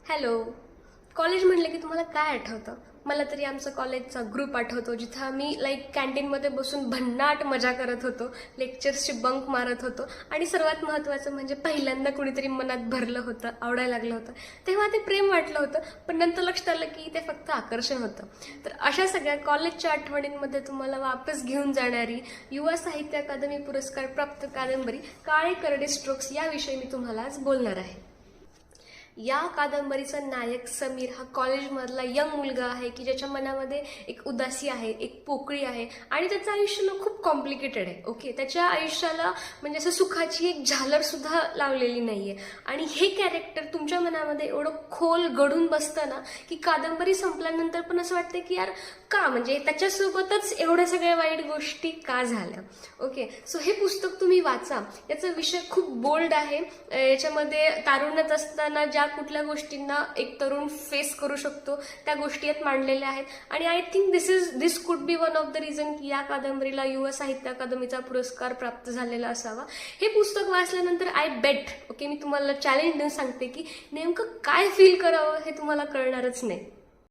Hello. College म्हटलं की तुम्हाला काय आठवतं? मला तरी आमचा कॉलेजचा ग्रुप आठवतो, जिथं आम्ही कॅन्टीनमध्ये बसून भन्नाट मजा करत होतो, लेक्चर्सची बंक मारत होतो आणि सर्वात महत्त्वाचं म्हणजे पहिल्यांदा कुणीतरी मनात भरलं होतं, आवडायला लागलं होतं. तेव्हा ते प्रेम वाटलं होतं, पण नंतर लक्षात आलं की ते फक्त आकर्षण होतं. तर अशा सगळ्या कॉलेजच्या आठवणींमध्ये तुम्हाला वापस घेऊन जाणारी युवा साहित्य अकादमी पुरस्कार प्राप्त कादंबरी काळे करडे स्ट्रोक्स याविषयी मी तुम्हाला आज बोलणार आहे. या कादंबरीचा नायक समीर हा कॉलेजमधला यंग मुलगा आहे की ज्याच्या मनामध्ये एक उदासी आहे, एक पोकळी आहे आणि त्याचं आयुष्य खूप कॉम्प्लिकेटेड आहे. ओके, त्याच्या आयुष्याला म्हणजे असं सुखाची एक झालर सुद्धा लावलेली नाहीये आणि हे कॅरेक्टर तुमच्या मनामध्ये एवढं खोल गडून बसतं ना की कादंबरी संपल्यानंतर पण असं वाटतं की यार का, म्हणजे त्याच्यासोबतच एवढ्या सगळ्या वाईट गोष्टी का झाल्या. ओके, सो हे पुस्तक तुम्ही वाचा. याचा विषय खूप बोल्ड आहे. याच्यामध्ये तारुण्यात असताना ज्या कुठल्या गोष्टींना एक तरुण फेस करू शकतो त्या गोष्टी यात मांडलेल्या आहेत आणि I think this could be one of the reason की या कादंबरीला युवा साहित्य अकादमीचा पुरस्कार प्राप्त झालेला असावा. हे पुस्तक वाचल्यानंतर आय बेट, ओके, मी तुम्हाला चॅलेंज देऊन सांगते की नेमकं काय फील करावं हे तुम्हाला कळणारच नाही.